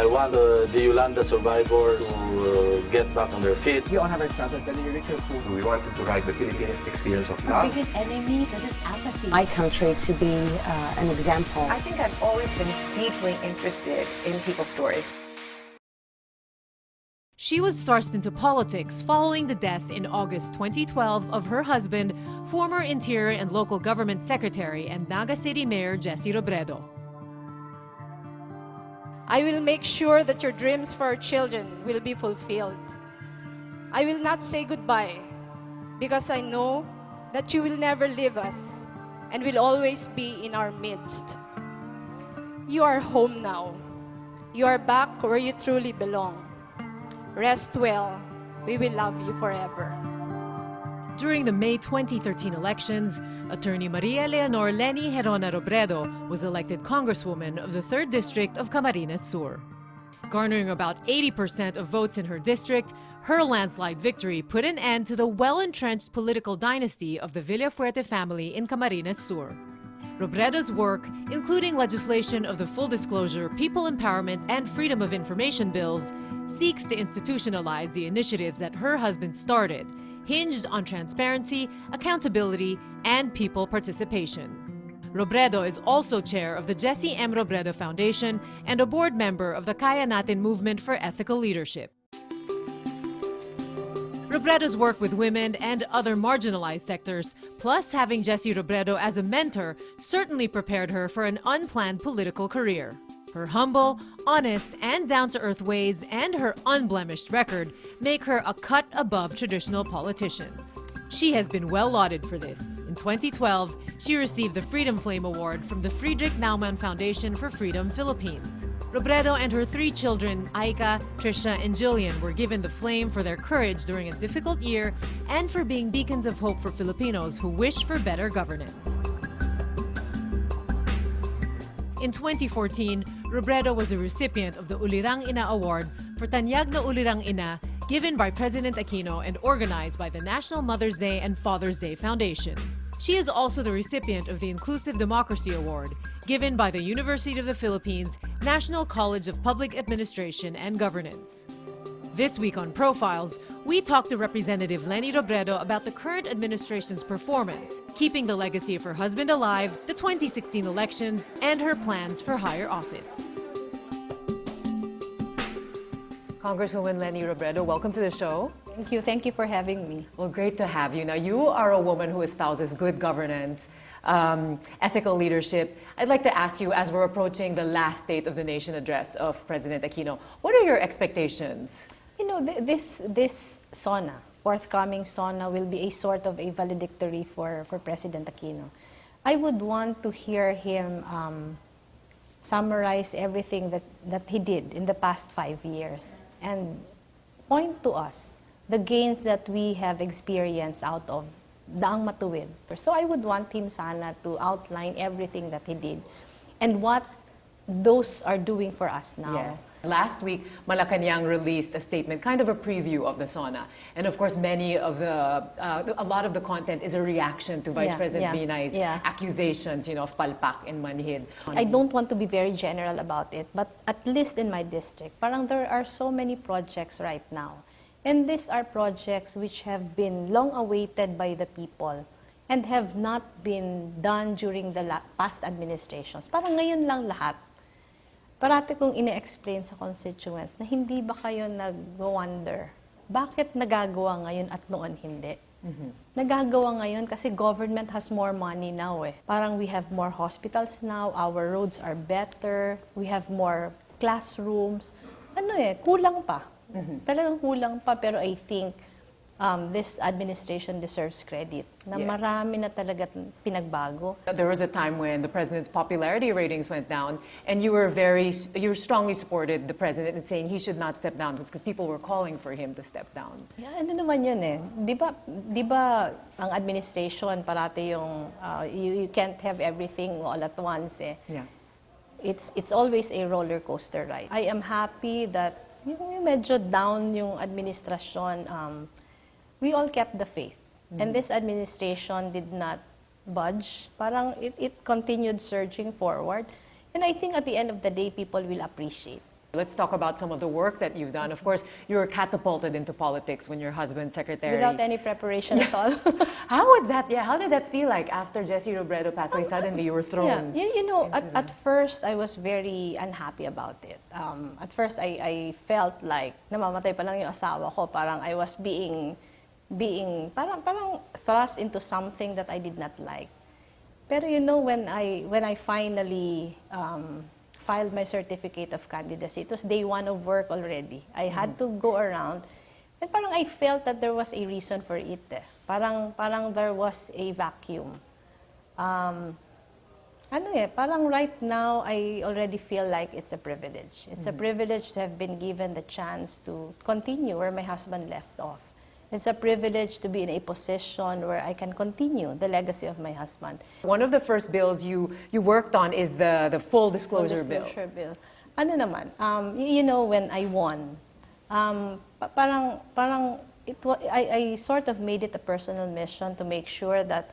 I want the Yolanda survivors to get back on their feet. We all have our struggles, whether you're rich or poor. We wanted to write the Philippine experience of Our love. biggest enemies is just apathy. My country to be an example. I think I've always been deeply interested in people's stories. She was thrust into politics following the death in August 2012 of her husband, former Interior and Local Government Secretary and Naga City Mayor Leni Robredo. I will make sure that your dreams for our children will be fulfilled. I will not say goodbye because I know that you will never leave us and will always be in our midst. You are home now. You are back where you truly belong. Rest well. We will love you forever. During the May 2013 elections, Attorney Maria Leonor Leni Robredo was elected Congresswoman of the 3rd District of Camarines Sur. Garnering about 80% of votes in her district, her landslide victory put an end to the well-entrenched political dynasty of the Villafuerte family in Camarines Sur. Robredo's work, including legislation of the Full Disclosure, People Empowerment, and Freedom of Information bills, seeks to institutionalize the initiatives that her husband started, hinged on transparency, accountability, and people participation. Robredo is also chair of the Jessie M. Robredo Foundation and a board member of the Kaya Natin Movement for Ethical Leadership. Robredo's work with women and other marginalized sectors, plus having Jessie Robredo as a mentor, certainly prepared her for an unplanned political career. Her humble, honest, and down-to-earth ways and her unblemished record make her a cut above traditional politicians. She has been well lauded for this. In 2012, she received the Freedom Flame Award from the Friedrich Naumann Foundation for Freedom Philippines. Robredo and her 3 children, Aika, Trisha, and Jillian, were given the flame for their courage during a difficult year and for being beacons of hope for Filipinos who wish for better governance. In 2014, Robredo was a recipient of the Ulirang Ina Award for Tanyag na Ulirang Ina, given by President Aquino and organized by the National Mother's Day and Father's Day Foundation. She is also the recipient of the Inclusive Democracy Award, given by the University of the Philippines National College of Public Administration and Governance. This week on Profiles, we talk to Representative Leni Robredo about the current administration's performance, keeping the legacy of her husband alive, the 2016 elections, and her plans for higher office. Congresswoman Leni Robredo, welcome to the show. Thank you. Thank you for having me. Well, great to have you. Now, you are a woman who espouses good governance, ethical leadership. I'd like to ask you, as we're approaching the last State of the Nation address of President Aquino, what are your expectations? You know, this SONA, forthcoming SONA, will be a sort of a valedictory for President Aquino. I would want to hear him summarize everything that he did in the past 5 years and point to us the gains that we have experienced out of Daang Matuwid. So I would want him sana to outline everything that he did and what those are doing for us now. Yes. Last week, Malacanang released a statement, kind of a preview of the SONA. And of course, a lot of the content is a reaction to Vice President Binay's accusations, of palpak and manhid. I don't want to be very general about it, but at least in my district, parang there are so many projects right now. And these are projects which have been long awaited by the people and have not been done during the past administrations. Parang ngayon lang lahat. Parati kong ine-explain sa constituents na hindi ba kayo nag-wonder bakit nagagawa ngayon at noon hindi? Nagagawa ngayon kasi government has more money now eh. Parang we have more hospitals now, our roads are better, we have more classrooms. Kulang pa. Talagang kulang pa, pero I think this administration deserves credit na marami na talaga pinagbago. There was a time when the president's popularity ratings went down and you strongly supported the president in saying he should not step down because people were calling for him to step down. Yeah, ano naman yun eh. Di ba ang administration parati yung you can't have everything all at once eh. Yeah. It's always a roller coaster ride. I am happy that yung medyo down yung administrasyon, we all kept the faith. And this administration did not budge. Parang it continued surging forward. And I think at the end of the day, people will appreciate Let's talk about some of the work that you've done. Of course, you were catapulted into politics when your husband's secretary. Without any preparation at all. How was that? Yeah, how did that feel like after Jessie Robredo passed away? Suddenly you were thrown. Yeah, you know, at first I was very unhappy about it. At first I felt like namamatay pa lang yung asawa ko. Parang I was being parang thrust into something that I did not like. Pero you know, when I finally filed my certificate of candidacy, it was day one of work already. I had to go around. And parang I felt that there was a reason for it. Parang there was a vacuum. Parang right now, I already feel like it's a privilege. It's a privilege to have been given the chance to continue where my husband left off. It's a privilege to be in a position where I can continue the legacy of my husband. One of the first bills you worked on is the full disclosure bill. Ano naman, you know, when I won, I sort of made it a personal mission to make sure that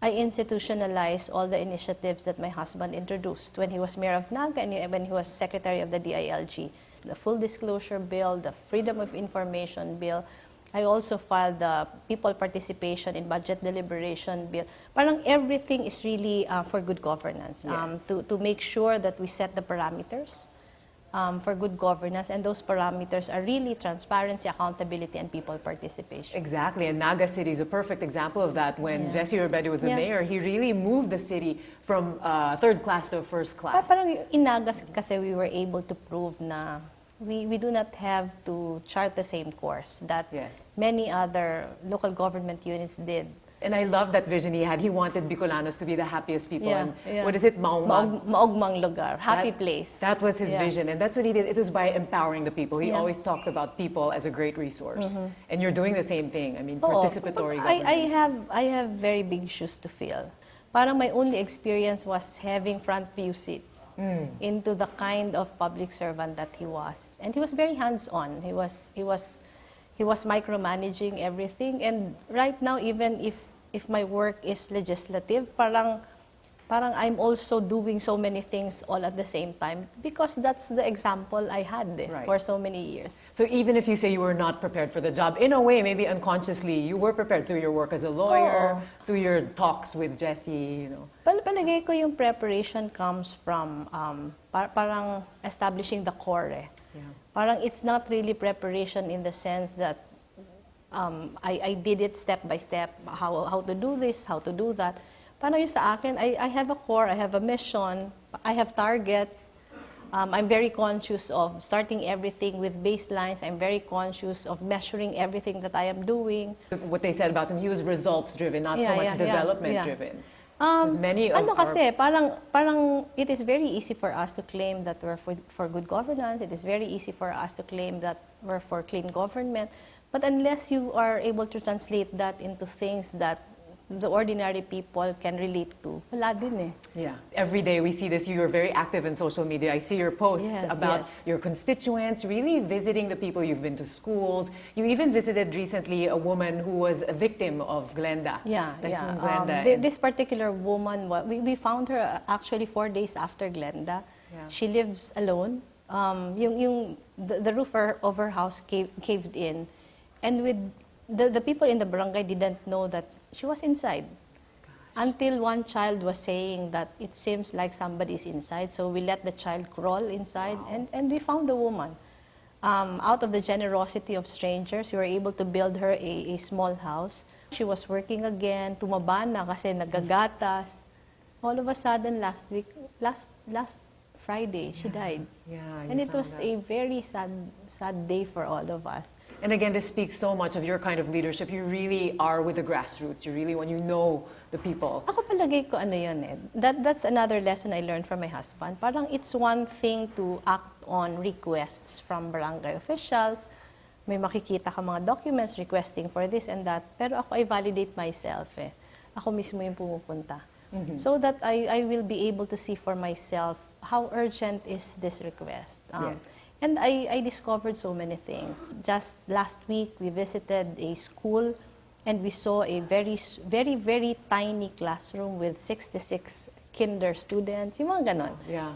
I institutionalized all the initiatives that my husband introduced when he was mayor of Naga and when he was secretary of the DILG. The full disclosure bill, the freedom of information bill. I also filed the people participation in budget deliberation bill. Parang everything is really for good governance. Yes. To make sure that we set the parameters for good governance, and those parameters are really transparency, accountability, and people participation. Exactly, and Naga City is a perfect example of that. When Jessie Robredo was the Yeah. mayor, he really moved the city from third class to first class. Parang in Nagas kasi we were able to prove na we do not have to chart the same course that Yes. many other local government units did. And I love that vision he had. He wanted Bicolanos to be the happiest people. Yeah, And yeah. what is it? Maungmag. Maugmang lugar, happy place. That was his Yeah. vision, and that's what he did. It was by empowering the people. He Yeah. always talked about people as a great resource. And you're doing the same thing. I mean, Oo. participatory I governance. have very big shoes to fill. Parang my only experience was having front view seats into the kind of public servant that he was. And he was very hands-on. He was micromanaging everything. And right now, even if my work is legislative, parang I'm also doing so many things all at the same time because that's the example I had Right. for so many years. So even if you say you were not prepared for the job, in a way, maybe unconsciously, you were prepared through your work as a lawyer, Oo. through your talks with Jessie, you know. Palagay ko yung preparation comes from parang establishing the core. Yeah. Parang it's not really preparation in the sense that I did it step by step, how to do this, how to do that. Parang yung sa akin, I have a core, I have a mission, I have targets. I'm very conscious of starting everything with baselines. I'm very conscious of measuring everything that I am doing. What they said about him, he was results-driven, not so Yeah, much yeah, yeah, development-driven. Because many of Ano our- kasi, parang it is very easy for us to claim that we're for good governance. It is very easy for us to claim that we're for clean government. But unless you are able to translate that into things that the ordinary people can relate to, wala din eh. Yeah, every day we see this. You're very active in social media. I see your posts Yes, about yes. your constituents, really visiting the people. You've been to schools. You even visited recently a woman who was a victim of Glenda. Yeah, Typhoon yeah. Glenda. This particular woman, we found her actually 4 days after Glenda. Yeah. She lives alone. The roof of her house caved in. And with the people in the barangay didn't know that she was inside. Until one child was saying that it seems like somebody's inside. So we let the child crawl inside and we found the woman. Out of the generosity of strangers, we were able to build her a small house. She was working again, tumaba na kasi nagagatas. All of a sudden last Friday, she died. Yeah, you And it found was that. a very sad day for all of us. And again, this speaks so much of your kind of leadership. You really are with the grassroots. You really, when you know the people. Ako palagay ko ano yun eh. That's another lesson I learned from my husband. Parang it's one thing to act on requests from barangay officials. May makikita ka mga documents requesting for this and that. Pero ako, I validate myself eh. Ako mismo yung pumupunta. So that I will be able to see for myself how urgent is this request. Yes. And I discovered so many things. Just last week, we visited a school and we saw a very, very, very tiny classroom with 66 kinder students, yung mga ganon. Yeah.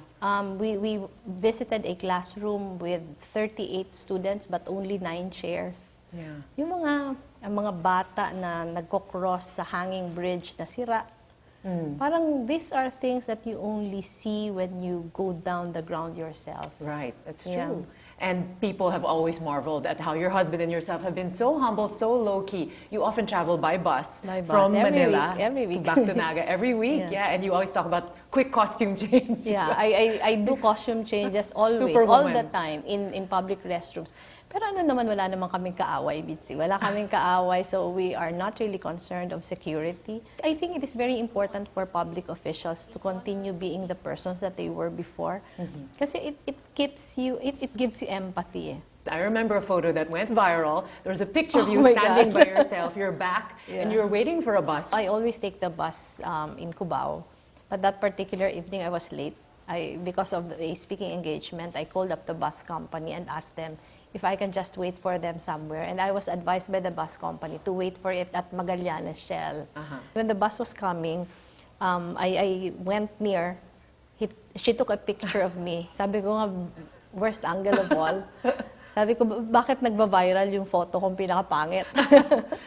We visited a classroom with 38 students but only 9 chairs. Yeah. Yung mga bata na nagko-cross sa hanging bridge na sira. Parang these are things that you only see when you go down the ground yourself. Right, that's Yeah. true. And people have always marveled at how your husband and yourself have been so humble, so low-key. You often travel by bus, By bus, from every Manila week, every to week. back to Naga every week. Yeah. Yeah, and you always talk about quick costume change. Yeah, I do costume changes always, all the Superwoman. time in public restrooms. Pero ano naman, wala naman kaming kaaway, Bitsy. Wala kaming kaaway, so we are not really concerned of security. I think it is very important for public officials to continue being the persons that they were before. Kasi it gives you empathy. I remember a photo that went viral. There was a picture of Oh you my standing God. by yourself, your back, and Yeah. you were waiting for a bus. I always take the bus in Cubao, but that particular evening I was late. Because of a speaking engagement, I called up the bus company and asked them if I can just wait for them somewhere. And I was advised by the bus company to wait for it at Magallanes Shell. When the bus was coming, I went near. She took a picture of me. Sabi ko nga, worst angle of all. Sabi ko, bakit nagba-viral yung photo kong pinakapangit?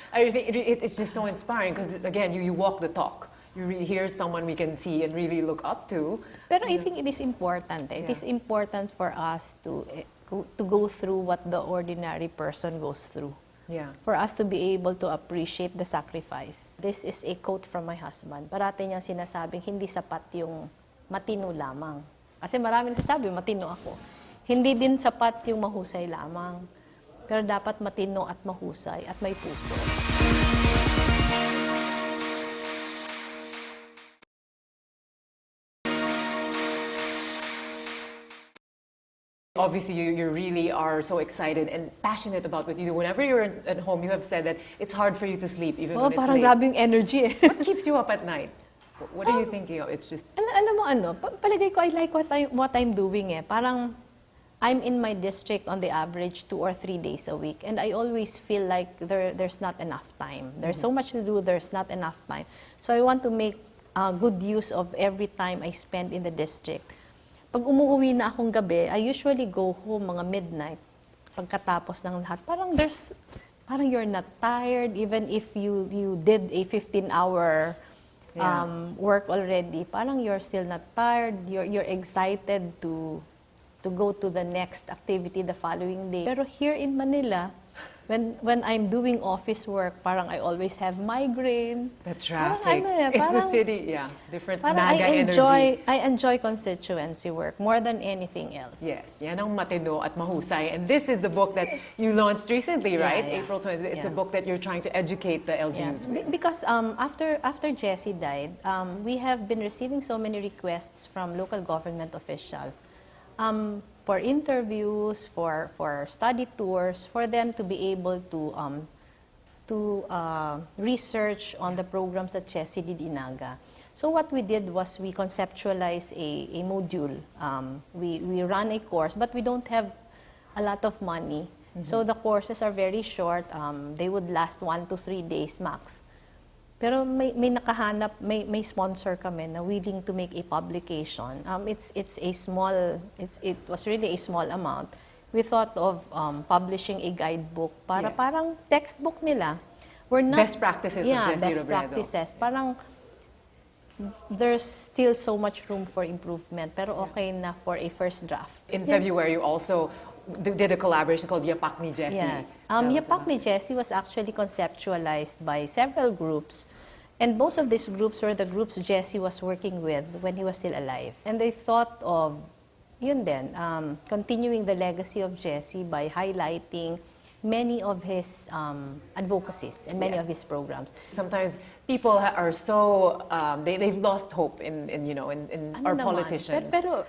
I think it's just so inspiring because, again, you walk the talk. You really hear someone we can see and really look up to. Pero I think it is important. It is important for us to go through what the ordinary person goes through. Yeah. For us to be able to appreciate the sacrifice. This is a quote from my husband. Parati niyang sinasabing, hindi sapat yung matino lamang. Kasi marami nagsasabi, matino ako. Hindi din sapat yung mahusay lamang. Pero dapat matino at mahusay at may puso. Obviously, you really are so excited and passionate about what you do. Whenever you're at home, you have said that it's hard for you to sleep even Oh, when it's parang late. grabe yung energy eh. What keeps you up at night? What are you thinking of? It's just... Alam mo ano, palagay ko I like what I'm doing eh. Parang I'm in my district on the average 2 or 3 days a week, and I always feel like there's not enough time. There's so much to do, there's not enough time. So I want to make good use of every time I spend in the district. Pag umuwi na akong gabi, I usually go home mga midnight. Pagkatapos ng lahat, parang you're not tired even if you did a 15-hour work already. Parang you're still not tired. You're excited to go to the next activity the following day. Pero here in Manila, when I'm doing office work, parang I always have migraine. The traffic. Parang ano eh, it's the parang- city, yeah. Different Parang naga energy. I enjoy constituency work more than anything else. Yes, yan ang matino at mahusay. And this is the book that you launched recently, Yeah, right? yeah. April 20th. It's a Yeah. book that you're trying to educate the LGUs with. Because after Jessie died, we have been receiving so many requests from local government officials for interviews, for study tours, for them to be able to research on the programs that Jessie did in Naga. So what we did was we conceptualized a module. We run a course, but we don't have a lot of money. So the courses are very short. They would last 1 to 3 days max. Pero may nakahanap, may sponsor kami na willing to make a publication. It was really a small amount. We thought of publishing a guidebook para Yes. parang textbook nila. We're not, Best practices of Jessie best Robredo. practices. Parang there's still so much room for improvement, pero okay na for a first draft. In Yes. February, you also did a collaboration called Yapak ni Jessie. Yes. Tell us Yapak about ni Jessie was actually conceptualized by several groups. And most of these groups were the groups Jessie was working with when he was still alive. And they thought of, continuing the legacy of Jessie by highlighting many of his advocacies and many of his programs. Sometimes people are so they've lost hope in Ano our naman, politicians. Pero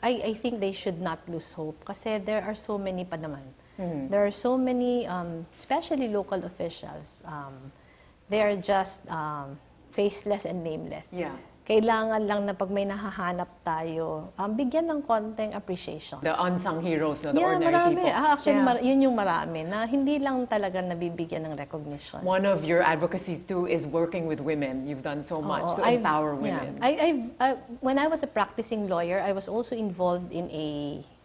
I think they should not lose hope kasi there are so many pa naman. There are so many, especially local officials, they are just faceless and nameless. Yeah. kailangan lang na pag may nahahanap tayo, bigyan ng konting appreciation. The unsung heroes, no? The Yeah, ordinary marami. people. Actually, Yeah. yun yung marami na hindi lang talaga nabibigyan ng recognition. One of your advocacies too is working with women. You've done so much to empower women. When I was a practicing lawyer, I was also involved in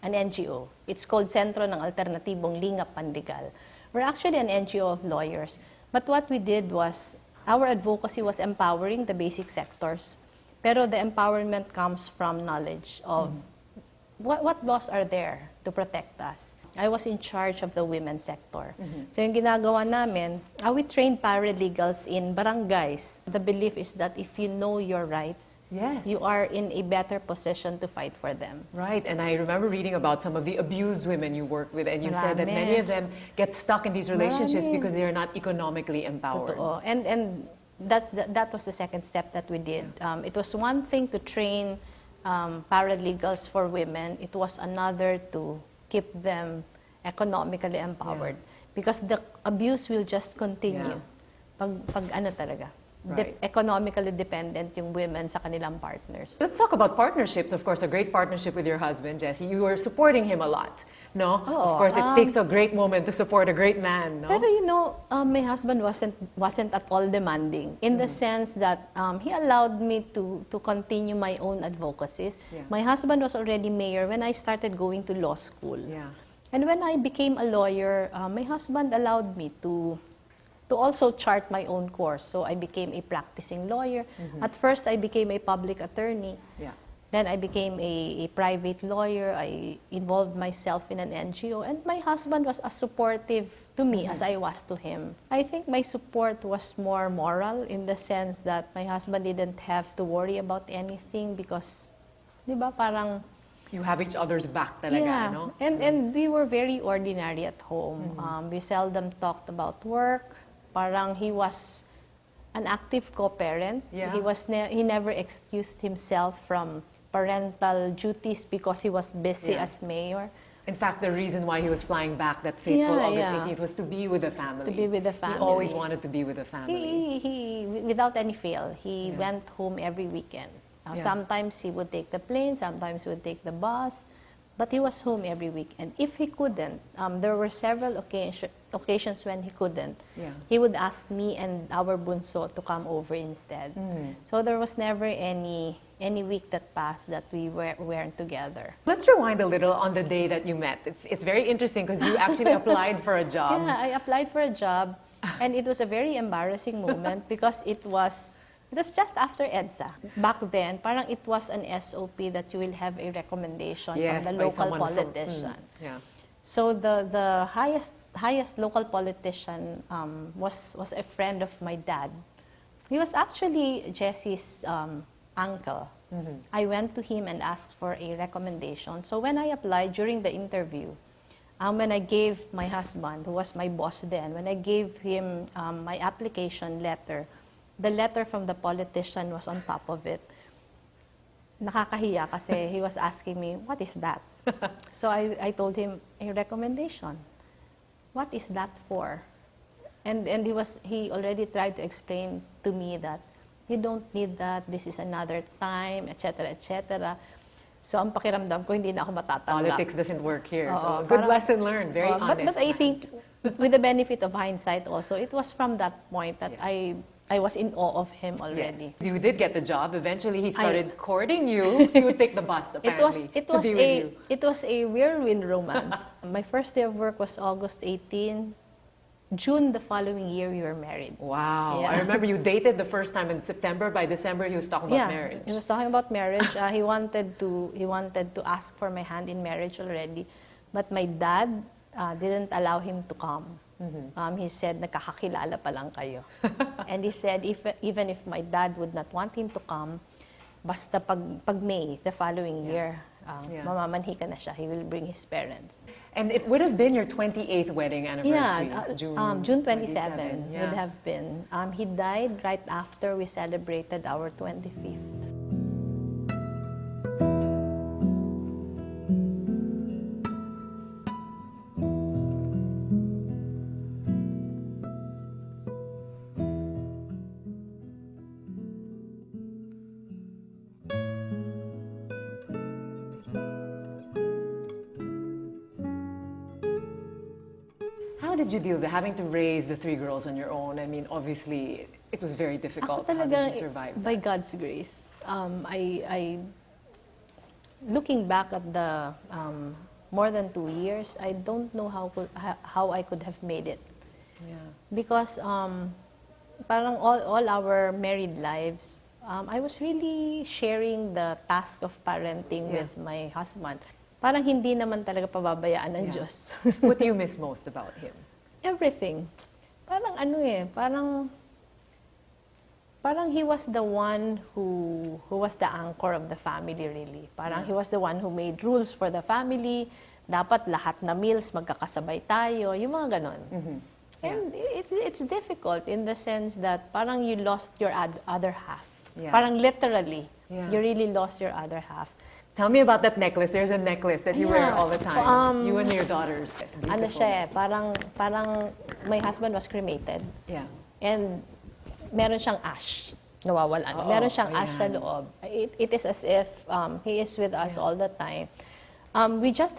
an NGO. It's called Sentro ng Alternatibong Lingap Pandigal. We're actually an NGO of lawyers. But what we did was, our advocacy was empowering the basic sectors. Pero the empowerment comes from knowledge of what laws are there to protect us. I was in charge of the women's sector. So yung ginagawa namin, we trained paralegals in barangays. The belief is that if you know your rights, Yes. you are in a better position to fight for them. Right, and I remember reading about some of the abused women you work with, and you said that Marami. many of them get stuck in these relationships Marami. because they are not economically empowered. Totoo. And that was the second step that we did. It was one thing to train paralegals for women. It was another to keep them economically empowered. Because the abuse will just continue. Pag ano talaga. Right. Economically dependent yung women sa kanilang partners. Let's talk about partnerships. Of course, a great partnership with your husband, Jessie. You are supporting him a lot, no? Oo, Of course, it takes a great woman to support a great man, no? Pero you know, my husband wasn't at all demanding in the sense that he allowed me to continue my own advocacies. Yeah. My husband was already mayor when I started going to law school. Yeah. And when I became a lawyer, my husband allowed me to also chart my own course. So I became a practicing lawyer. At first, I became a public attorney. Yeah. Then I became a private lawyer. I involved myself in an NGO. And my husband was as supportive to me as I was to him. I think my support was more moral in the sense that my husband didn't have to worry about anything because, di ba, parang... You have each other's back talaga, Yeah, no? and we were very ordinary at home. We seldom talked about work. Parang he was an active co-parent. Yeah. He never excused himself from parental duties because he was busy Yeah. as mayor. In fact, the reason why he was flying back that fateful Yeah, August yeah. 18th was to be with the family. To be with the family. He always wanted to be with the family. He without any fail, he went home every weekend. Yeah. Sometimes he would take the plane, sometimes he would take the bus, but he was home every weekend. If he couldn't, there were several occasions when he couldn't. Yeah. He would ask me and our bunso to come over instead. So there was never any week that passed that we weren't together. Let's rewind a little on the day that you met. It's very interesting because you actually applied for a job. Yeah, I applied for a job, and it was a very embarrassing moment because it was just after EDSA. Back then, parang it was an SOP that you will have a recommendation Yes, from the by local someone from- politician. Yeah. So the highest local politician was a friend of my dad. He was actually Jessie's uncle. I went to him and asked for a recommendation. So when I applied during the interview, when I gave my husband, who was my boss then, when I gave him my application letter, the letter from the politician was on top of it. Nakakahiya kasi he was asking me, what is that? So I told him, a recommendation. What is that for? And he already tried to explain to me that you don't need that, this is another time, etc., etc. So ang pakiramdam ko, hindi na ako matatanggap. Politics doesn't work here. Oo, So good parang- lesson learned. Very honest. But I think, with the benefit of hindsight also, it was from that point that I was in awe of him already. Yes. You did get the job. Eventually, he started courting you. He would take the bus, apparently, to be with you. It was a whirlwind romance. My first day of work was August 18. June the following year, we were married. Wow. Yeah. I remember you dated the first time in September. By December, he was talking about marriage. He was talking about marriage. He wanted to ask for my hand in marriage already, but my dad didn't allow him to come. He said, nakakakilala pa lang kayo. And he said, even if my dad would not want him to come, basta pag May, the following year, mamamanhi ka na siya. He will bring his parents. And it would have been your 28th wedding anniversary. June 27 Yeah. would have been. He died right after we celebrated our 25th. did you deal with having to raise the 3 girls on your own? I mean, obviously, it was very difficult. Ako How talaga, did you survive? by God's grace, looking back at the more than 2 years, I don't know how I could have made it. Yeah. Because parang all our married lives, I was really sharing the task of parenting with my husband. Parang hindi naman talaga pababayaan ng Diyos. What do you miss most about him? Everything. Parang parang he was the one who was the anchor of the family, really. Parang he was the one who made rules for the family. Dapat lahat na meals magkakasabay tayo, yung mga ganon. And it's difficult in the sense that parang you lost your other half. Yeah. Parang literally, Yeah. you really lost your other half. Tell me about that necklace. There's a necklace that you wear Yeah. all the time. You and your daughters. It's Ano beautiful. siya parang my husband was cremated. Yeah. And meron siyang ash. Nawawalan. Oo, Meron siyang ash sa ayan. loob. It is as if he is with us all the time. We just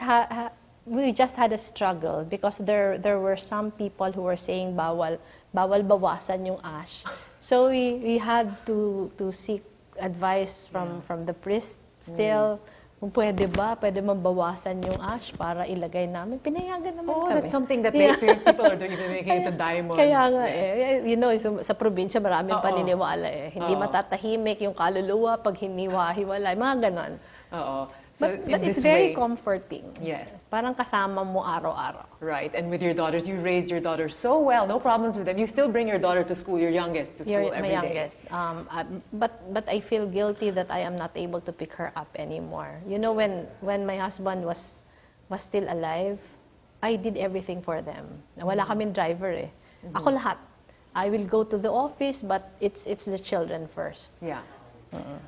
had a struggle because there were some people who were saying bawal bawasan yung ash. So we had to seek advice from the priest still. Kung pwede mabawasan yung ash para ilagay namin. Pinayagan naman kami. That's something that people are doing, even making it into diamonds. Kaya nga you know, sa probinsya maraming Oo. paniniwala Hindi Oo. matatahimik yung kaluluwa pag hiniwa-hiwalay, mga ganon. Oo. So But in it's this very way, comforting. Yes. Parang kasama mo araw-araw. right. And with your daughters, you raised your daughters so well, no problems with them. You still bring your daughter to school, your youngest to school You're every my day. youngest. But I feel guilty that I am not able to pick her up anymore. You know, when my husband was still alive, I did everything for them. Wala kaming driver Ako lahat. I will go to the office, but it's the children first. Yeah.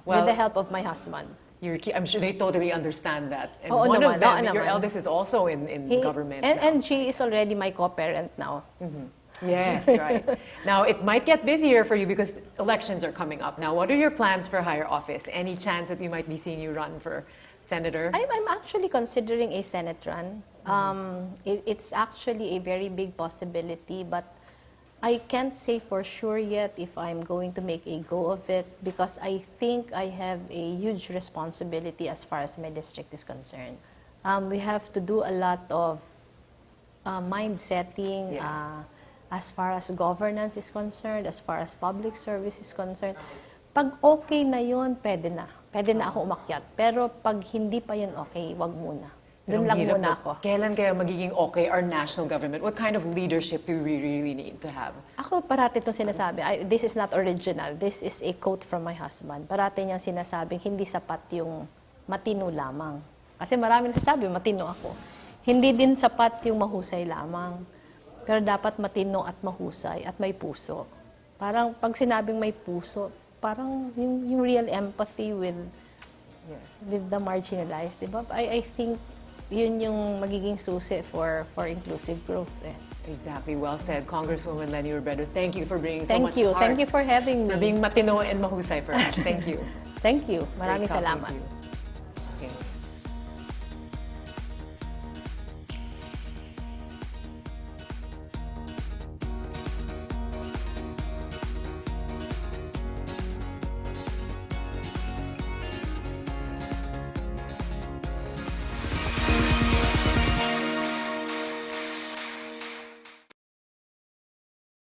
With the help of my husband. I'm sure they totally understand that. And Oo one naman, of them, oo your naman. eldest is also in government now. And she is already my co-parent now. Yes, right. Now, it might get busier for you because elections are coming up. Now, what are your plans for higher office? Any chance that we might be seeing you run for senator? I'm actually considering a Senate run. It's actually a very big possibility, but I can't say for sure yet if I'm going to make a go of it because I think I have a huge responsibility as far as my district is concerned. We have to do a lot of mind setting as far as governance is concerned, as far as public service is concerned. Pag okay na yun, pwede na. Pwede na ako umakyat. Pero pag hindi pa yun okay, wag muna. Doon lang Hirap muna na. ako. Kailan kaya magiging okay our national government? What kind of leadership do we really need to have? Ako parati itong sinasabi, this is not original, this is a quote from my husband. Parati niyang sinasabing, hindi sapat yung matino lamang. Kasi marami nasasabi, matino ako. Hindi din sapat yung mahusay lamang. Pero dapat matino at mahusay at may puso. Parang pag sinabing may puso, parang yung real empathy with the marginalized. Diba? I think yun yung magiging susi for inclusive growth. Exactly. Well said. Congresswoman Leni Robredo, thank you for bringing so much heart. Thank you for having me. For being matino and mahusay for us. Thank you. Thank you. Maraming Great talking salamat. to you.